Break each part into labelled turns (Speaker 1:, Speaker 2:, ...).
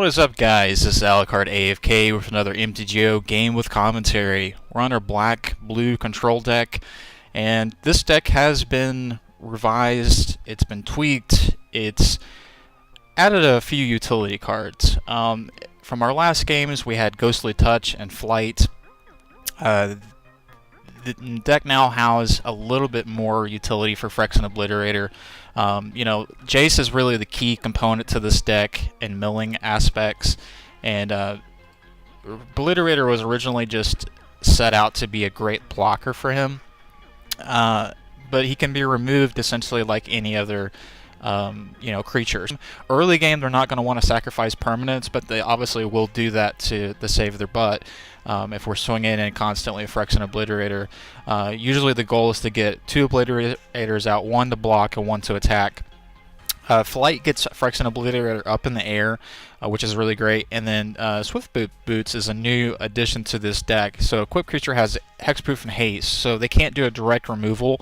Speaker 1: What is up, guys? This is Alucard AFK with another MTGO game with commentary. We're on our black-blue control deck, and this deck has been revised, it's been tweaked, it's added a few utility cards. From our last games, we had Ghostly Touch and Flight. The deck now has a little bit more utility for Phyrexian Obliterator. Jace is really the key component to this deck in milling aspects, and Obliterator was originally just set out to be a great blocker for him, but he can be removed essentially like any other creatures. Early game, they're not going to want to sacrifice permanents, but they obviously will do that to save their butt. If we're swinging in constantly a Phyrexian Obliterator, usually the goal is to get 2 Obliterators out, 1 to block and 1 to attack. Flight gets Phyrexian Obliterator up in the air, which is really great, and then Swift Boots is a new addition to this deck. So equipped creature has hexproof and haste, so they can't do a direct removal.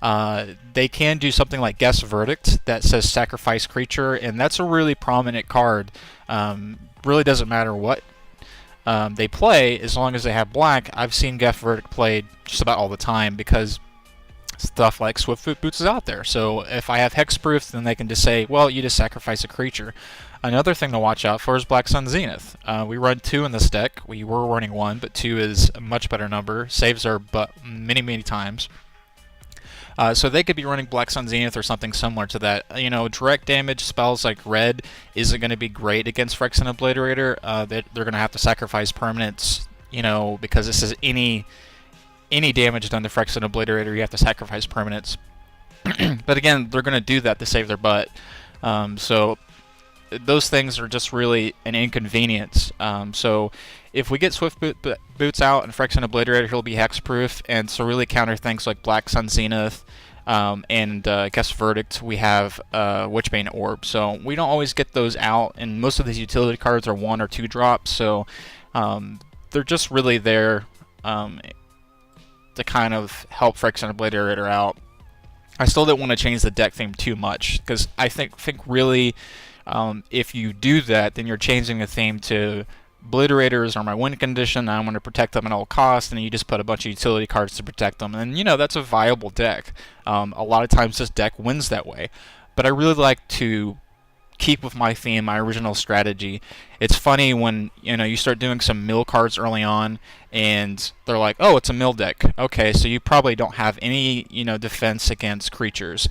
Speaker 1: They can do something like Guess Verdict that says sacrifice creature, and that's a really prominent card. Really doesn't matter what they play, as long as they have black. I've seen Guess Verdict played just about all the time because stuff like Swift Boots is out there. So if I have hexproof, then they can just say, well, you just sacrifice a creature. Another thing to watch out for is Black Sun Zenith. We run 2 in this deck. We were running 1, but 2 is a much better number. Saves our butt many times. So they could be running Black Sun Zenith or something similar to that. Direct damage spells like Red isn't going to be great against Phyrexian Obliterator. They're going to have to sacrifice permanents, because this is any damage done to Phyrexian Obliterator, you have to sacrifice permanents. But again, they're going to do that to save their butt. So those things are just really an inconvenience. So if we get Swift Boots out and Phyrexian Obliterator, he'll be hexproof, and so really counter things like Black Sun Zenith and Guess Verdict, we have Witchbane Orb. So we don't always get those out, and most of these utility cards are 1 or 2 drops, so they're just really there to kind of help Phyrexian Obliterator out. I still don't want to change the deck theme too much, because I think really if you do that, then you're changing the theme to Obliterators are my win condition, I'm going to protect them at all costs, and you just put a bunch of utility cards to protect them, and that's a viable deck. A lot of times this deck wins that way, but I really like to keep with my theme, my original strategy. It's funny when you start doing some mill cards early on, and they're like, oh, it's a mill deck. Okay, so you probably don't have any defense against creatures,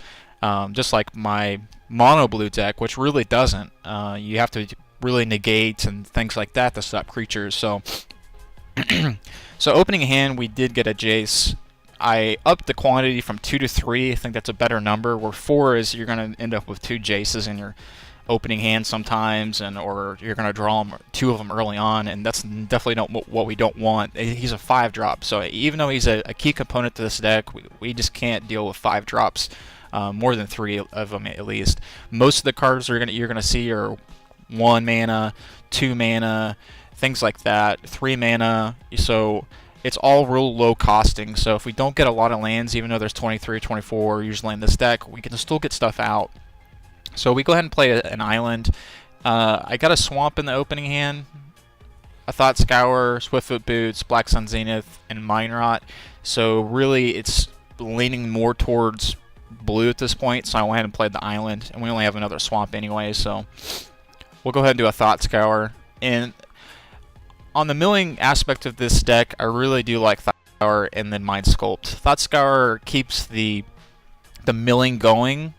Speaker 1: just like my mono blue deck, which really doesn't. You have to really negate and things like that to stop creatures. So opening hand, we did get a Jace. I upped the quantity from 2 to 3. I think that's a better number, where 4 is you're going to end up with 2 Jaces in your opening hand sometimes, or you're going to draw 2 of them early on, and that's definitely not what we don't want. He's a 5-drop, so even though he's a key component to this deck, we just can't deal with 5 drops, more than 3 of them at least. Most of the cards you're going to see are 1 mana, 2 mana, things like that, 3 mana, so it's all real low costing. So if we don't get a lot of lands, even though there's 23 or 24 usually in this deck, we can still get stuff out. So we go ahead and play an island. I got a Swamp in the opening hand, a Thought Scour, Swiftfoot Boots, Black Sun Zenith, and Mine Rot. So really it's leaning more towards blue at this point, so I went ahead and played the island, and we only have another Swamp anyway, so we'll go ahead and do a Thought Scour. And on the milling aspect of this deck, I really do like Thought Scour and then Mind Sculpt. Thought Scour keeps the milling going,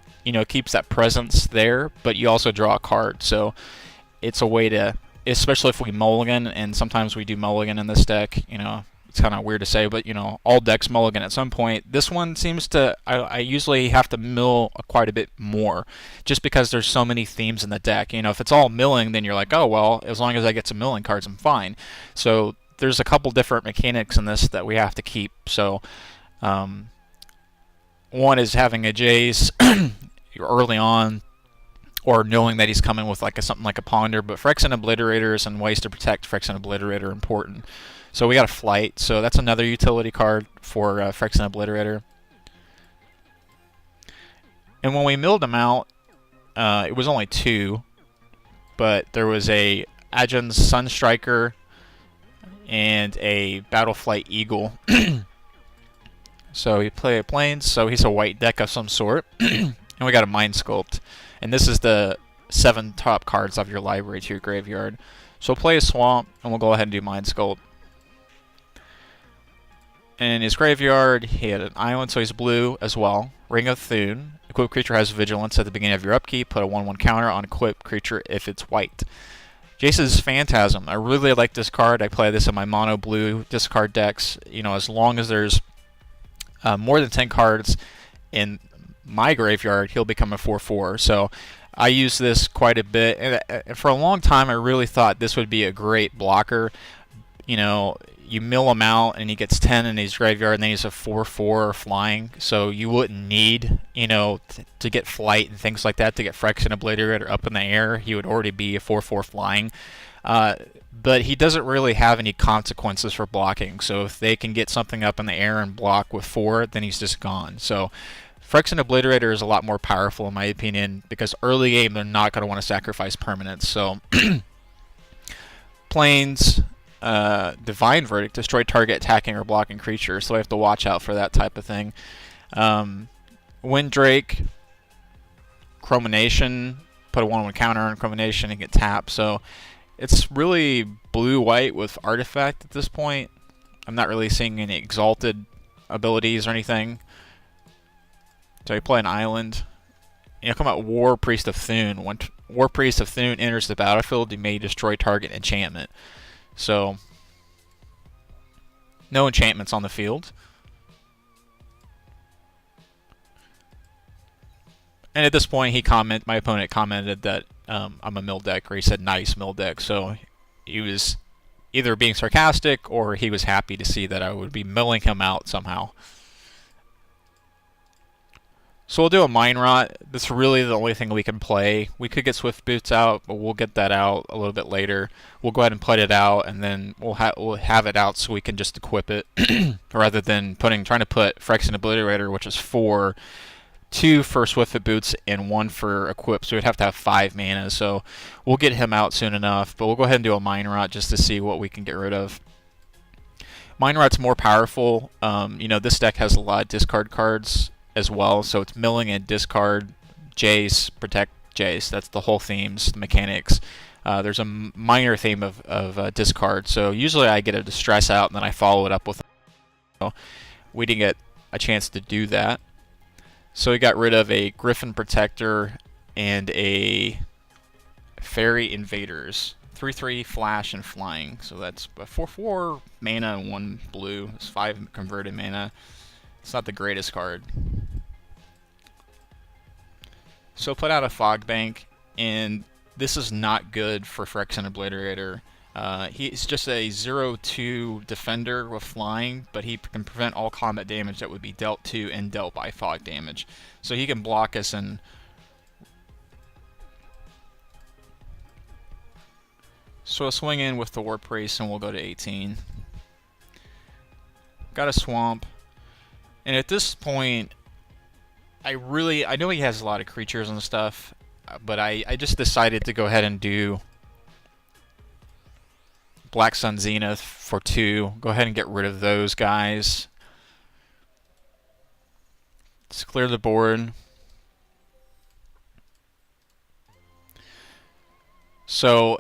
Speaker 1: keeps that presence there, but you also draw a card, so it's a way to, especially if we mulligan, and sometimes we do mulligan in this deck, it's kind of weird to say, but all decks mulligan at some point. This one seems to, I usually have to mill quite a bit more, just because there's so many themes in the deck. If it's all milling, then you're like, oh well, as long as I get some milling cards, I'm fine. So there's a couple different mechanics in this that we have to keep. So one is having a Jace early on, or knowing that he's coming with something like a Ponder, but Phyrexian Obliterators and ways to protect Phyrexian Obliterator are important. So we got a Flight, so that's another utility card for Phyrexian Obliterator. And when we milled him out, it was only 2, but there was a Ajin's Sunstriker, and a Battleflight Eagle. So he play planes, so he's a white deck of some sort. And we got a Mind Sculpt. And this is the 7 top cards of your library to your graveyard. So we'll play a Swamp, and we'll go ahead and do Mind Sculpt. In his graveyard, he had an island, so he's blue as well. Ring of Thune. Equipped creature has Vigilance at the beginning of your upkeep. Put a 1/1 counter on equipped creature if it's white. Jace's Phantasm. I really like this card. I play this in my mono blue discard decks. You know, as long as there's more than 10 cards in my graveyard, he'll become a 4/4. So I use this quite a bit. And for a long time, I really thought this would be a great blocker. You know, you mill him out and he gets 10 in his graveyard, and then he's a 4/4 flying. So you wouldn't need, you know, to get flight and things like that to get Phyrexian Obliterator up in the air. He would already be a 4/4 flying. But he doesn't really have any consequences for blocking. So if they can get something up in the air and block with 4, then he's just gone. So Phyrexian Obliterator is a lot more powerful in my opinion, because early game they're not going to want to sacrifice permanents. So Plains, Divine Verdict, destroy target attacking or blocking creature, so I have to watch out for that type of thing. Windrake, Chromination, put a 1/1 counter on Chromination and get tapped. So it's really blue-white with Artifact at this point. I'm not really seeing any exalted abilities or anything. So you play an island. You know, come out War Priest of Thune. When War Priest of Thune enters the battlefield, you may destroy target enchantment. So no enchantments on the field. And at this point, my opponent commented that I'm a mill deck, or he said nice mill deck. So he was either being sarcastic or he was happy to see that I would be milling him out somehow. So we'll do a Mind Rot. That's really the only thing we can play. We could get Swift Boots out, but we'll get that out a little bit later. We'll go ahead and put it out, and then we'll have it out so we can just equip it, rather than trying to put Phyrexian Obliterator, which is 4, 2 for Swift Boots, and 1 for equip. So we'd have to have 5 mana. So we'll get him out soon enough, but we'll go ahead and do a Mind Rot just to see what we can get rid of. Mind Rot's more powerful. You know, this deck has a lot of discard cards as well, so it's milling and discard, Jace, protect Jace. That's the whole themes, the mechanics. There's a minor theme of discard, so usually I get a distress out and then I follow it up with. So we didn't get a chance to do that, so we got rid of a Griffin Protector and a Fairy Invaders. 3/3 flash and flying, so that's a 4/4 mana and 1 blue. It's 5 converted mana. It's not the greatest card. So put out a Fog Bank, and this is not good for Phyrexian Obliterator. He's just a 0/2 defender with flying, but he can prevent all combat damage that would be dealt to and dealt by fog damage. So he can block us and so we'll swing in with the War Priest and we'll go to 18. Got a Swamp. And at this point, I know he has a lot of creatures and stuff, but I just decided to go ahead and do Black Sun Zenith for 2. Go ahead and get rid of those guys. Let's clear the board. So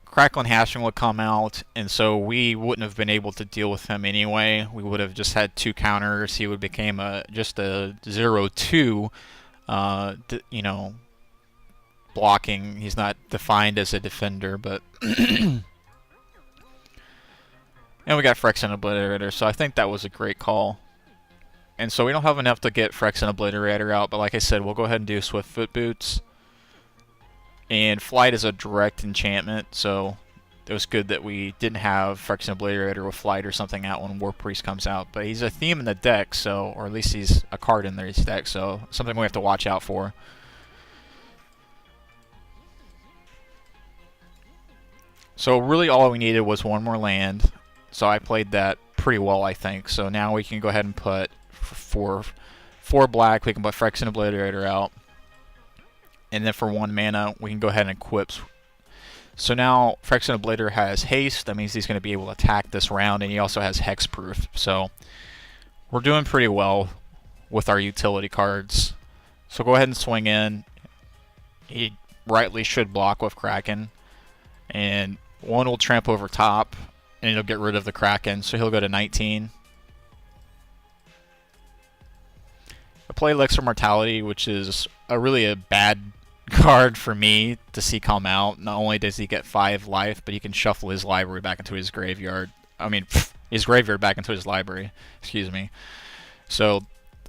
Speaker 1: Crackling Hashing will come out, and so we wouldn't have been able to deal with him anyway. We would have just had 2 counters. He would become just a 0/2, you know, blocking. He's not defined as a defender, but and we got Phyrexian Obliterator, so I think that was a great call. And so we don't have enough to get Phyrexian Obliterator out, but like I said, we'll go ahead and do Swiftfoot Boots. And Flight is a direct enchantment, so it was good that we didn't have Phyrexian Obliterator with Flight or something out when War Priest comes out. But he's a theme in the deck, so, or at least he's a card in his deck, so something we have to watch out for. So really all we needed was 1 more land, so I played that pretty well, I think. So now we can go ahead and put for 4 black, we can put Phyrexian Obliterator out. And then for 1 mana, we can go ahead and equip So now Phyrexian Ablator has haste. That means he's going to be able to attack this round, and he also has hexproof. So we're doing pretty well with our utility cards. So go ahead and swing in. He rightly should block with Kraken, and one will tramp over top, and it'll get rid of the Kraken. So he'll go to 19. I play Elixir Mortality, which is really a bad card for me to see come out. Not only does he get 5 life, but he can shuffle his library back into his graveyard. I mean, his graveyard back into his library. Excuse me. So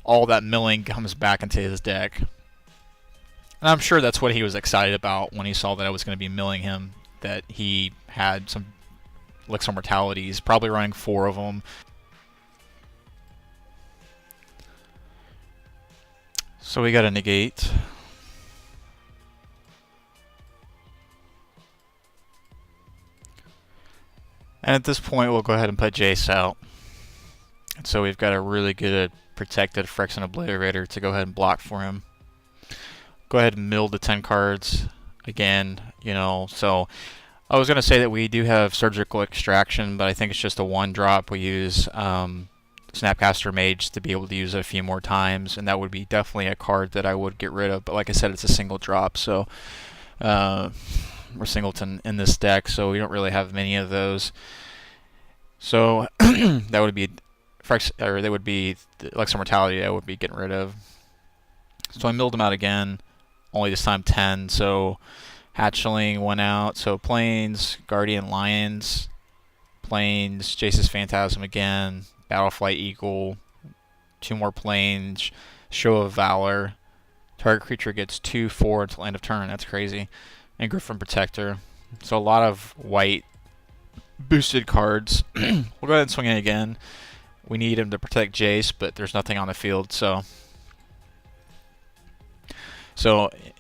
Speaker 1: all that milling comes back into his deck. And I'm sure that's what he was excited about when he saw that I was going to be milling him, that he had some Elixir Mortalities, probably running 4 of them. So we got a negate. And at this point, we'll go ahead and put Jace out. And so we've got a really good protected Phyrexian Obliterator to go ahead and block for him. Go ahead and mill the 10 cards again, so I was going to say that we do have Surgical Extraction, but I think it's just a 1-drop. We use Snapcaster Mage to be able to use it a few more times, and that would be definitely a card that I would get rid of. But like I said, it's a single drop, so we're singleton in this deck, so we don't really have many of those. So that would be the Elixir Mortality I would be getting rid of. So I milled them out again, only this time 10. So Hatchling went out. So Plains, Guardian Lions, Plains, Jace's Phantasm again, Battleflight Eagle, 2 more Plains, Show of Valor. Target creature gets 2/4 until end of turn. That's crazy. And Griffin Protector. So a lot of white boosted cards. We'll go ahead and swing in again. We need him to protect Jace, but there's nothing on the field, so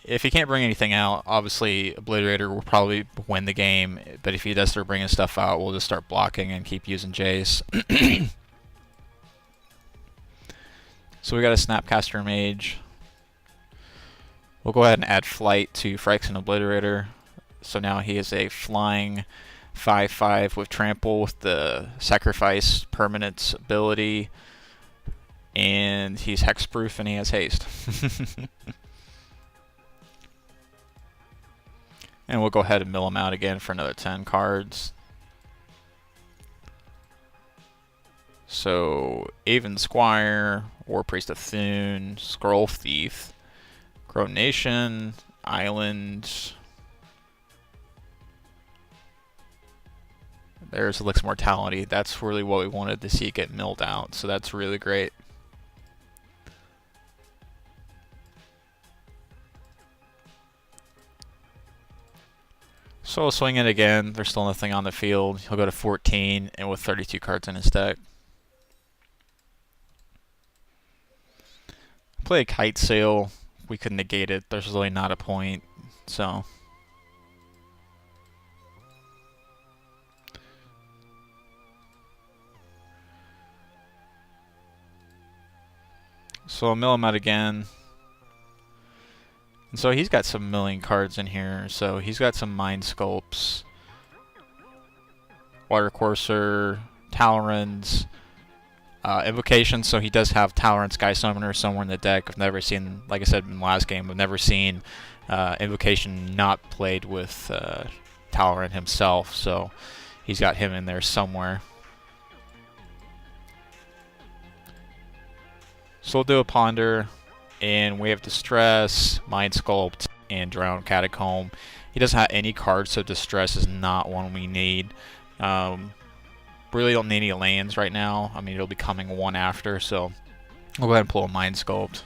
Speaker 1: if he can't bring anything out, obviously Obliterator will probably win the game, but if he does start bringing stuff out, we'll just start blocking and keep using Jace. So we got a Snapcaster Mage. We'll go ahead and add Flight to Phyrexian Obliterator. So now he is a flying 5/5 with Trample with the Sacrifice Permanence ability, and he's hexproof and he has haste. And we'll go ahead and mill him out again for another 10 cards. So Aven Squire, War Priest of Thune, Scroll Thief, Crow Nation, Island. There's Elixir Mortality. That's really what we wanted to see get milled out, so that's really great. So we'll swing it again. There's still nothing on the field. He'll go to 14, and with 32 cards in his deck. Play a Kite Sail. We could negate it. There's really not a point, so. So I'll mill him out again. And so he's got some milling cards in here. So he's got some Mind Sculpts, Water Courser, Talrons, Invocation. So he does have Talron Sky Summoner somewhere in the deck. I've never seen, like I said in the last game, I've never seen Invocation not played with Talron himself. So he's got him in there somewhere. So we'll do a Ponder, and we have Distress, Mind Sculpt, and Drown Catacomb. He doesn't have any cards, so Distress is not one we need. Really don't need any lands right now. I mean, it'll be coming one after, so we'll go ahead and pull a Mind Sculpt.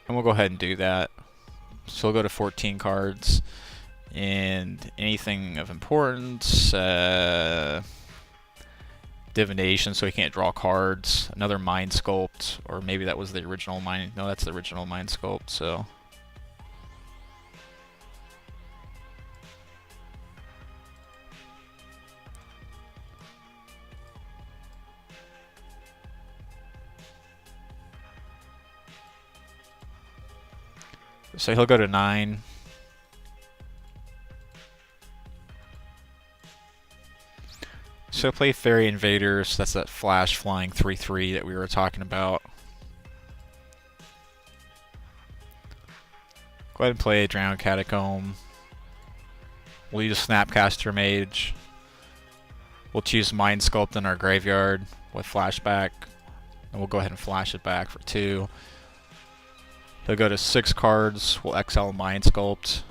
Speaker 1: And we'll go ahead and do that. So we'll go to 14 cards, and anything of importance, Divination, so he can't draw cards. Another Mind Sculpt, or maybe that was the original Mind. No, that's the original Mind Sculpt. So he'll go to 9. So play Fairy Invaders. That's that flash flying 3/3 that we were talking about. Go ahead and play Drowned Catacomb. We'll use Snapcaster Mage. We'll choose Mind Sculpt in our graveyard with flashback. And we'll go ahead and flash it back for 2. He'll go to 6 cards. We'll exile Mind Sculpt.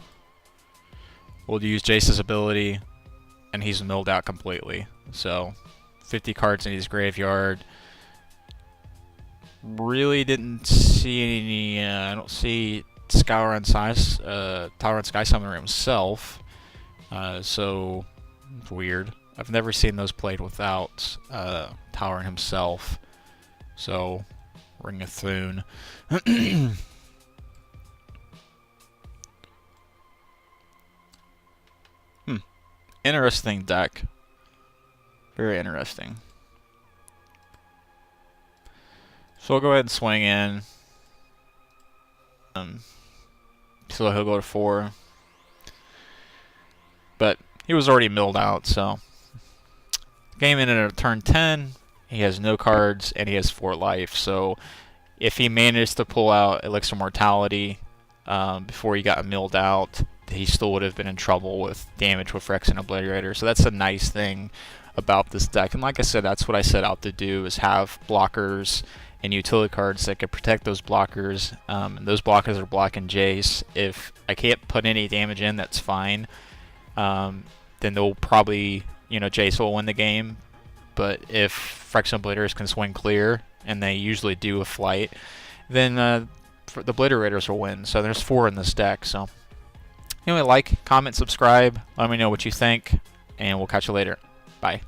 Speaker 1: We'll use Jace's ability, and he's milled out completely. So 50 cards in his graveyard. Really didn't see any. I don't see Tower and Sky Summoner himself. So it's weird. I've never seen those played without Tower himself. So Ring of Thune. Interesting deck. Very interesting. So we'll go ahead and swing in. So he'll go to 4. But he was already milled out, so. Game ended at turn 10. He has no cards, and he has 4 life. So if he managed to pull out Elixir Mortality before he got milled out, he still would have been in trouble with damage with Phyrexian Obliterator. So that's a nice thing about this deck. And like I said, that's what I set out to do, is have blockers and utility cards that can protect those blockers. And those blockers are blocking Jace. If I can't put any damage in, that's fine. Then they'll probably, Jace will win the game. But if Phyrexian Obliterators can swing clear, and they usually do with flight, then the Obliterators will win. So there's 4 in this deck. So anyway, like, comment, subscribe. Let me know what you think, and we'll catch you later. Bye.